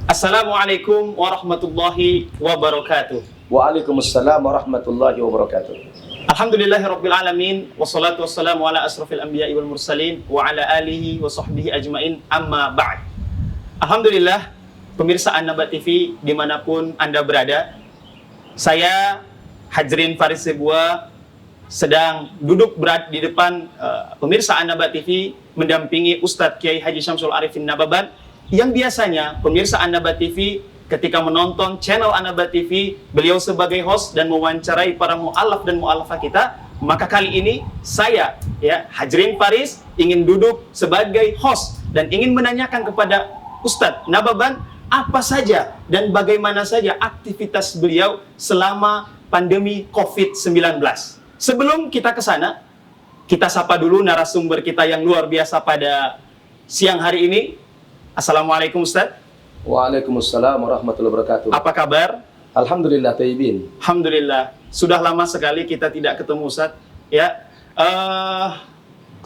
Assalamualaikum warahmatullahi wabarakatuh. Waalaikumsalam warahmatullahi wabarakatuh. Alhamdulillahirabbil alamin wassalatu wassalamu ala asrofil anbiya'i wal mursalin wa ala alihi wa sahbihi ajmain, amma ba'd. Alhamdulillah, pemirsa An-Naba TV dimanapun Anda berada, saya Hajrin Faris Sebuah sedang duduk berada di depan pemirsa An-Naba TV mendampingi Ustadz Kiai Haji Syamsul Arifin Nababan, yang biasanya pemirsa An-Naba TV ketika menonton channel An-Naba TV, beliau sebagai host dan mewawancarai para mu'alaf dan mu'alafah kita. Maka kali ini saya, Hajrin Faris, ingin duduk sebagai host dan ingin menanyakan kepada Ustadz Nababan apa saja dan bagaimana saja aktivitas beliau selama pandemi COVID-19. Sebelum kita ke sana, kita sapa dulu narasumber kita yang luar biasa pada siang hari ini. Assalamualaikum Ustadz. Waalaikumsalam warahmatullahi wabarakatuh. Apa kabar? Alhamdulillah taibin. Alhamdulillah. Sudah lama sekali kita tidak ketemu Ustadz.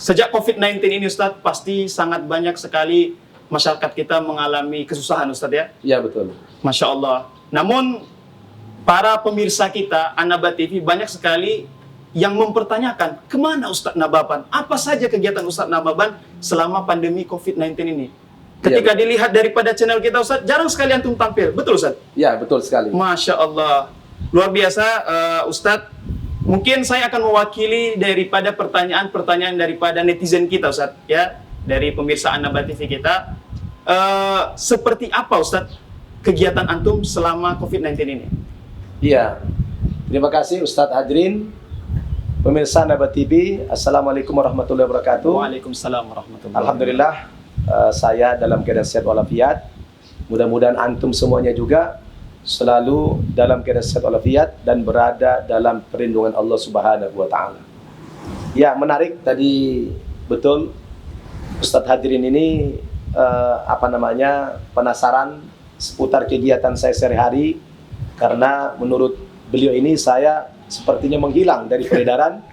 Sejak COVID-19 ini Ustadz, pasti sangat banyak sekali masyarakat kita mengalami kesusahan Ustadz ya? Iya betul. Masya Allah. Namun para pemirsa kita An-Naba TV banyak sekali yang mempertanyakan, kemana Ustadz Nababan? Apa saja kegiatan Ustadz Nababan selama pandemi COVID-19 ini? Ketika dilihat daripada channel kita Ustadz, jarang sekali antum tampil. Betul Ustadz? Iya betul sekali. Masya Allah. Luar biasa Ustadz. Mungkin saya akan mewakili daripada pertanyaan-pertanyaan daripada netizen kita Ustadz, ya, dari pemirsa An-Naba TV kita. Seperti apa Ustadz kegiatan antum selama COVID-19 ini? Iya. Terima kasih Ustadz Hajrin. Pemirsa An-Naba TV, Assalamualaikum warahmatullahi wabarakatuh. Waalaikumsalam warahmatullahi wabarakatuh. Alhamdulillah, saya dalam keadaan sehat walafiat. Mudah-mudahan antum semuanya juga selalu dalam keadaan sehat walafiat dan berada dalam perlindungan Allah Subhanahu wa taala. Ya, menarik tadi, betul. Ustadz Hajrin ini penasaran seputar kegiatan saya sehari-hari, karena menurut beliau ini saya sepertinya menghilang dari peredaran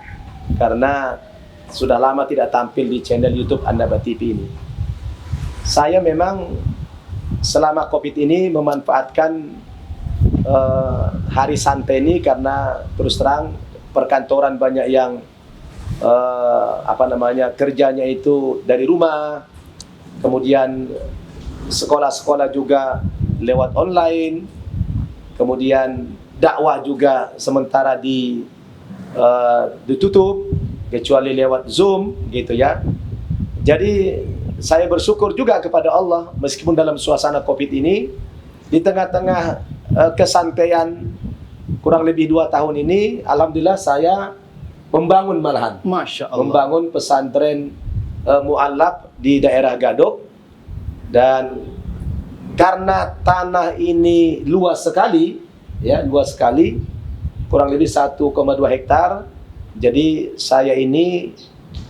karena sudah lama tidak tampil di channel YouTube An-Naba TV ini. Saya memang selama COVID ini memanfaatkan hari santai ini karena terus terang perkantoran banyak yang kerjanya itu dari rumah, kemudian sekolah-sekolah juga lewat online, kemudian dakwah juga sementara ditutup kecuali lewat Zoom gitu ya. Jadi saya bersyukur juga kepada Allah meskipun dalam suasana COVID ini, di tengah-tengah kesantaian kurang lebih 2 tahun ini, alhamdulillah saya membangun malahan. Masya Allah. Membangun pesantren mu'allaf di daerah Gadok, dan karena tanah ini luas sekali, kurang lebih 1,2 hektar. Jadi saya ini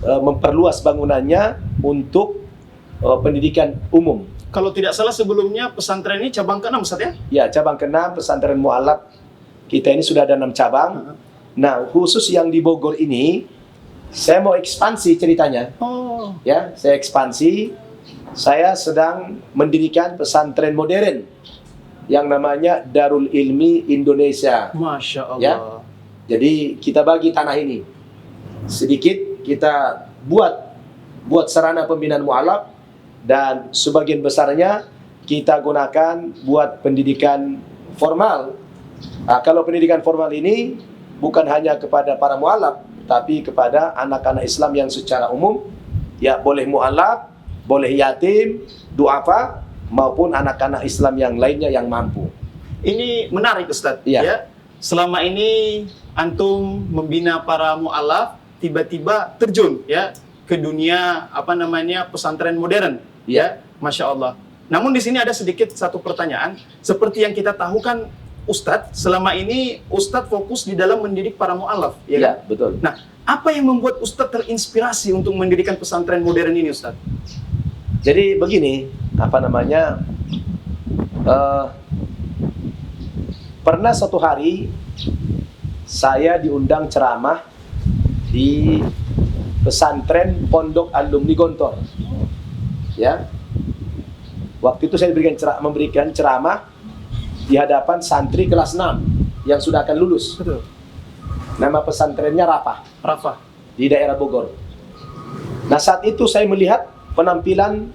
memperluas bangunannya untuk pendidikan umum. Kalau tidak salah sebelumnya pesantren ini cabang ke-6 Ustaz ya? Ya, cabang ke-6 pesantren mu'allaf kita ini sudah ada 6 cabang. Nah, khusus yang di Bogor ini saya mau ekspansi ceritanya. Ya, saya ekspansi. Saya sedang mendirikan pesantren modern yang namanya Darul Ilmi Indonesia. Masya Allah. Ya. Jadi kita bagi tanah ini sedikit, kita buat sarana pembinaan mu'alaf, dan sebagian besarnya kita gunakan buat pendidikan formal. Nah, kalau pendidikan formal ini bukan hanya kepada para mu'alaf, tapi kepada anak-anak Islam yang secara umum, ya, boleh mu'alaf, boleh yatim, du'afa, maupun anak-anak Islam yang lainnya yang mampu. Ini menarik Ustadz. Ya. Ya. Selama ini antum membina para mu'alaf, tiba-tiba terjun ya ke dunia pesantren modern. Ya, Masya Allah. Namun di sini ada sedikit satu pertanyaan. Seperti yang kita tahu kan Ustadz, selama ini Ustadz fokus di dalam mendidik para mu'alaf. Ya, betul. Nah, apa yang membuat Ustadz terinspirasi untuk mendirikan pesantren modern ini Ustadz? Jadi begini, pernah suatu hari saya diundang ceramah di pesantren Pondok Alumni Gontor. Ya. Waktu itu saya memberikan ceramah di hadapan santri kelas 6 yang sudah akan lulus. Betul. Nama pesantrennya Rafah. di daerah Bogor. Nah, saat itu saya melihat penampilan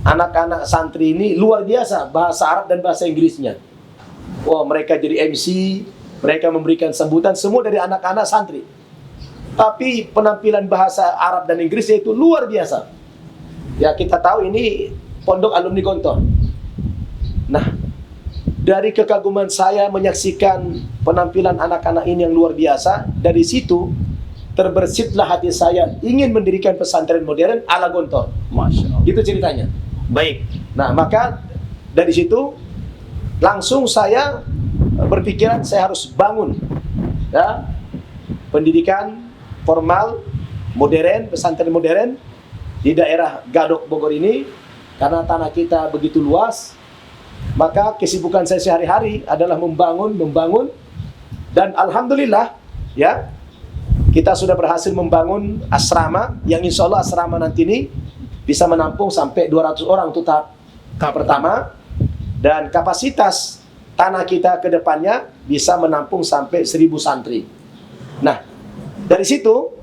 anak-anak santri ini luar biasa, bahasa Arab dan bahasa Inggrisnya. Wah, mereka jadi MC, mereka memberikan sambutan, semua dari anak-anak santri. Tapi penampilan bahasa Arab dan Inggrisnya itu luar biasa. Ya, kita tahu ini Pondok Alumni Gontor. Nah, dari kekaguman saya menyaksikan penampilan anak-anak ini yang luar biasa, dari situ terbersitlah hati saya ingin mendirikan pesantren modern ala Gontor. Masya Allah. Gitu ceritanya. Baik. Nah, maka dari situ langsung saya berpikiran saya harus bangun ya, pendidikan formal modern, pesantren modern di daerah Gadok Bogor ini, karena tanah kita begitu luas. Maka kesibukan saya sehari-hari adalah membangun, dan alhamdulillah ya, kita sudah berhasil membangun asrama yang insya Allah asrama nanti ini bisa menampung sampai 200 orang untuk tahap pertama, dan kapasitas tanah kita ke depannya bisa menampung sampai 1000 santri. Nah, dari situ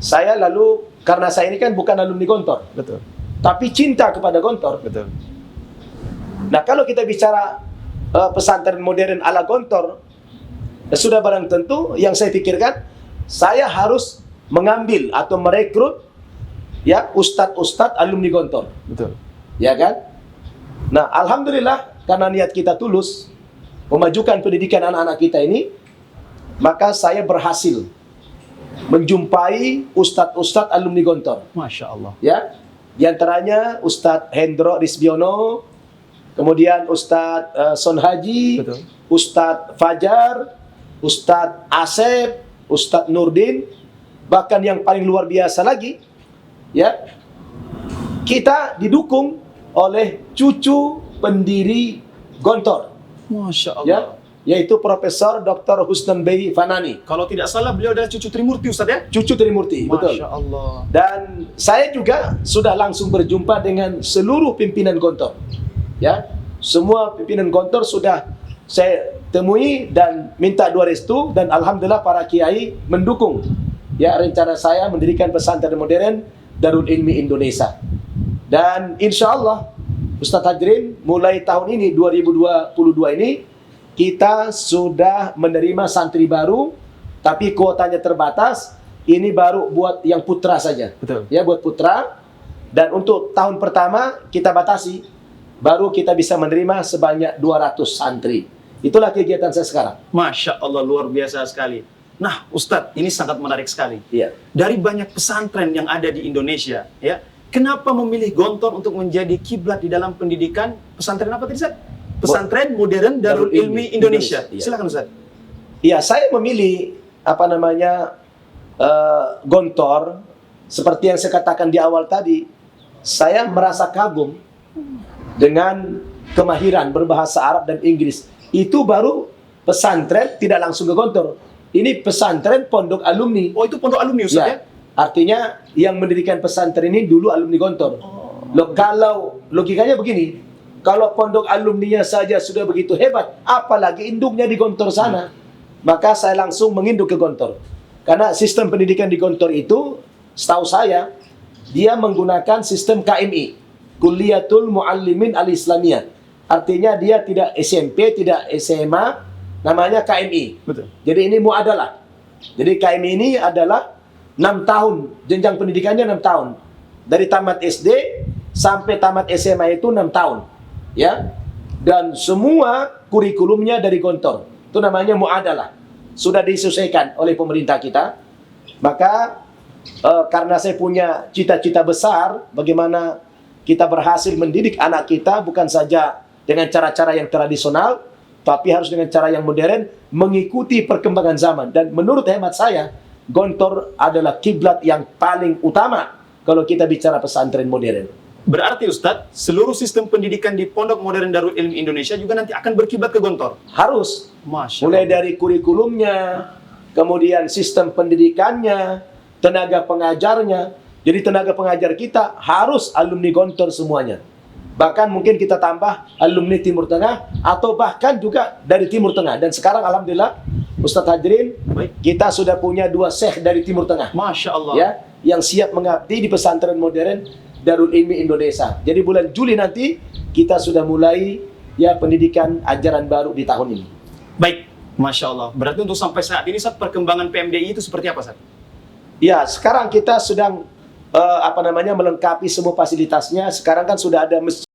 saya lalu, karena saya ini kan bukan alumni Gontor, Betul. tapi cinta kepada Gontor. Betul. Nah, kalau kita bicara pesantren modern ala Gontor, sudah barang tentu yang saya pikirkan, saya harus mengambil atau merekrut ya ustadz-ustadz alumni Gontor. Betul. Ya kan? Nah, alhamdulillah karena niat kita tulus memajukan pendidikan anak-anak kita ini, maka saya berhasil menjumpai ustadz-ustadz alumni Gontor. Masya Allah. Ya, di antaranya Ustadz Hendro Rizbiono, kemudian Ustadz Son Haji, Betul. Ustadz Fajar, Ustadz Asep, Ustadz Nurdin, bahkan yang paling luar biasa lagi, ya, kita didukung oleh cucu pendiri Gontor, Masya Allah. ya, yaitu Profesor Dr. Husnan Bey Fanani, Kalau tidak salah beliau adalah cucu Trimurti, Ustaz ya? cucu Trimurti, betul. Masya Allah. Dan saya juga sudah langsung berjumpa dengan seluruh pimpinan Gontor. Ya, semua pimpinan Gontor sudah saya temui dan minta doa restu, dan alhamdulillah para kiai mendukung ya rencana saya mendirikan pesantren modern Darul Ilmi Indonesia. Dan insya Allah Ustadz Hadirin, mulai tahun ini 2022 ini kita sudah menerima santri baru, tapi kuotanya terbatas. Ini baru buat yang putra saja. Betul. Ya, buat putra. Dan untuk tahun pertama kita batasi, baru kita bisa menerima sebanyak 200 santri. Itulah kegiatan saya sekarang. Masya Allah, luar biasa sekali. Nah, Ustadz, ini sangat menarik sekali. Iya. Dari banyak pesantren yang ada di Indonesia, ya, kenapa memilih Gontor untuk menjadi kiblat di dalam pendidikan pesantren apa tadi, Ustadz? Pesantren modern Darul Ilmi Indonesia. Iya. Silakan, Ustadz. Iya, saya memilih Gontor seperti yang saya katakan di awal tadi. Saya merasa kagum dengan kemahiran berbahasa Arab dan Inggris. Itu baru pesantren, tidak langsung ke Gontor. Ini pesantren pondok alumni. Oh, itu pondok alumni, Ustaz ya? Artinya yang mendirikan pesantren ini dulu alumni Gontor. Kalau logikanya begini, kalau pondok alumninya saja sudah begitu hebat, apalagi induknya di Gontor sana. Maka saya langsung menginduk ke Gontor. Karena sistem pendidikan di Gontor itu, setahu saya, dia menggunakan sistem KMI, Kulliyatul Muallimin Al-Islamiyah. Artinya dia tidak SMP, tidak SMA, namanya KMI. Betul. Jadi ini muadalah. Jadi KMI ini adalah 6 tahun, jenjang pendidikannya 6 tahun. Dari tamat SD sampai tamat SMA itu 6 tahun. Ya. Dan semua kurikulumnya dari Gontor. Itu namanya muadalah. Sudah disesuaikan oleh pemerintah kita. Maka karena saya punya cita-cita besar bagaimana kita berhasil mendidik anak kita bukan saja dengan cara-cara yang tradisional, tapi harus dengan cara yang modern, mengikuti perkembangan zaman. Dan menurut hemat saya, Gontor adalah kiblat yang paling utama kalau kita bicara pesantren modern. Berarti Ustadz, seluruh sistem pendidikan di Pondok Modern Darul Ilmi Indonesia juga nanti akan berkiblat ke Gontor? Harus. Masya Mulai Allah. dari kurikulumnya, kemudian sistem pendidikannya, tenaga pengajarnya. Jadi tenaga pengajar kita harus alumni Gontor semuanya. Bahkan mungkin kita tambah alumni Timur Tengah atau bahkan juga dari Timur Tengah. Dan sekarang alhamdulillah Ustadz Hadrin, Baik. kita sudah punya 2 syekh dari Timur Tengah. Masya Allah. Ya, yang siap mengabdi di pesantren modern Darul Ilmi Indonesia. Jadi bulan Juli nanti kita sudah mulai ya pendidikan ajaran baru di tahun ini. Baik, Masya Allah. Berarti untuk sampai saat ini, Ustaz, perkembangan PMDI itu seperti apa, Ustaz? Ya, sekarang kita sedang melengkapi semua fasilitasnya. Sekarang kan sudah ada